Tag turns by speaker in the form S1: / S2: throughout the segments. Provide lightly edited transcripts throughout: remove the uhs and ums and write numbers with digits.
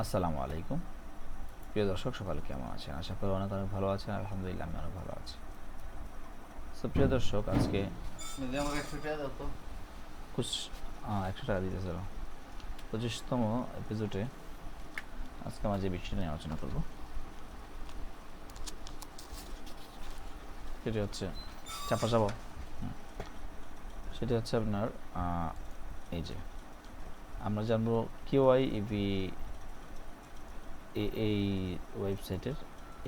S1: আসসালামু আলাইকুম প্রিয় দর্শক, সকালে কেমন আছেন? আশা করি অনেক অনেক ভালো আছেন। আলহামদুলিল্লাহ, আমি অনেক ভালো আছি। সো প্রিয় দর্শক, আজকে
S2: আমাকে 100 টাকা দাও তো।
S1: কুছ 100 টাকা দিতে চলো 25তম এপিসোডে আজকে আমরা যে বিষয় নিয়ে আলোচনা করব সেটি হচ্ছে চাপা যাব সেটি হচ্ছে আপনার এই যে আমরা জানবো কিউআইইভি এই ওয়েবসাইটের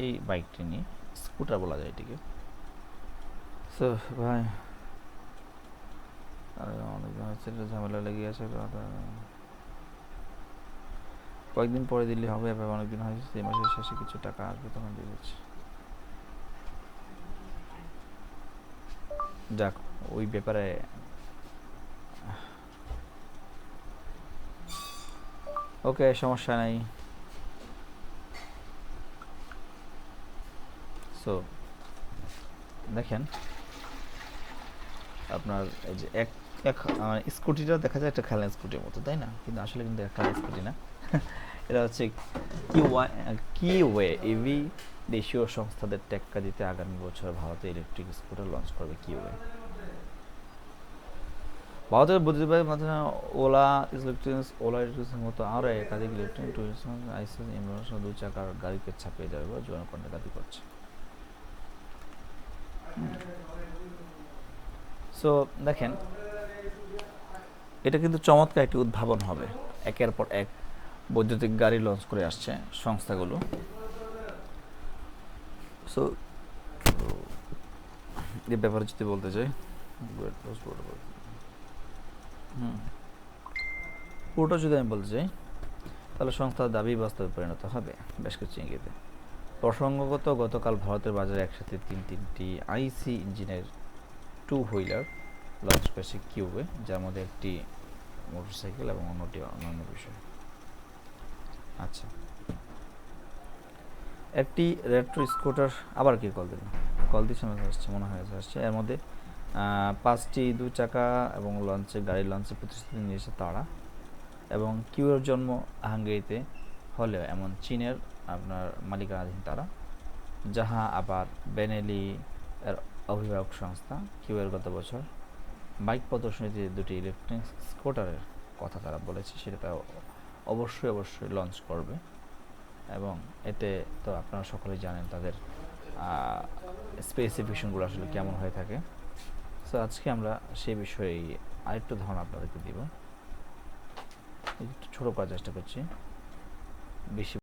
S1: এই বাইকটি নিয়ে, স্কুটার বলা যায় এটিকে। সো ভাই, অনেক ঝামেলা লেগে আছে, কয়েকদিন পরে দিলে হবে, এভাবে অনেকদিন হয়েছে। এই মাসের শেষে কিছু টাকা আসবে, তখন দিয়ে দিচ্ছি। যাক, ওই ব্যাপারে ওকে, সমস্যা নাই। সো দেখেন, আপনার এই যে এক এক স্কুটিটা দেখা যায় একটা খেলনা স্কুটির মতো, তাই না? কিন্তু আসলে কিন্তু একটা স্কুটি না। এটা হচ্ছে কিওয়ে ইভি দেশীয় সংস্থাদের টেক্কা দিতে আগামী বছর ভারতে ইলেকট্রিক স্কুটার লঞ্চ করবে কিওয়ে। ভারতের বুদ্ধিজীবীদের মাধ্যমে ওলা ইলেকট্রিকের মতো আরও একাধিক ইলেকট্রিক টুরিজম আইসিএস ইনভেনশন 2 চাকার গাড়িকে ছাপিয়ে যাবে বলে জনকণ্ঠে দাবি করছে। সো দেখেন, এটা কিন্তু চমৎকার একটি উদ্ভাবন হবে। একের পর এক বৈদ্যুতিক গাড়ি লঞ্চ করে আসছে সংস্থাগুলো। সো এই ব্যাপারে যদি বলতে চাই, পুরোটা যদি আমি বলতে চাই, তাহলে সংস্থার দাবি বাস্তবে পরিণত হবে বেশ কিছু ইঙ্গিতে। প্রসঙ্গগত, গতকাল ভারতের বাজারে একসাথে তিনটি আইসি ইঞ্জিনের 2 হুইলার লঞ্চ করেছে কিউবে, যার মধ্যে একটি মোটরসাইকেল এবং অন্যটি অন্যান্য বিষয়। আচ্ছা, একটি রেট্রো স্কুটার, আবার কি কল দিল, কল দিয়ে সময় আসছে, মনে হয় আসছে। এর মধ্যে 5টি 2 চাকা এবং গাড়ির লঞ্চে প্রতিশ্রুতি নিয়েছে তারা। এবং কিউয়ের জন্ম হাঙ্গেরিতে হলেও এমন চীনের আপনার মালিকানাধীন তারা, যাহা আবার বেনেলি এর অভিভাবক সংস্থা। কিউয়ের গত বছর বাইক প্রদর্শনীতে 2টি ইলেকট্রিক স্কুটারের কথা তারা বলেছে, সেটা তারা অবশ্যই লঞ্চ করবে। এবং এতে তো আপনারা সকলেই জানেন তাদের স্পেসিফিকেশনগুলো আসলে কেমন হয়ে থাকে। সো আজকে আমরা সেই বিষয়ে আরেকটু ধারণা আপনাদেরকে দিব। একটু ছোটো করার চেষ্টা করছি, বেশি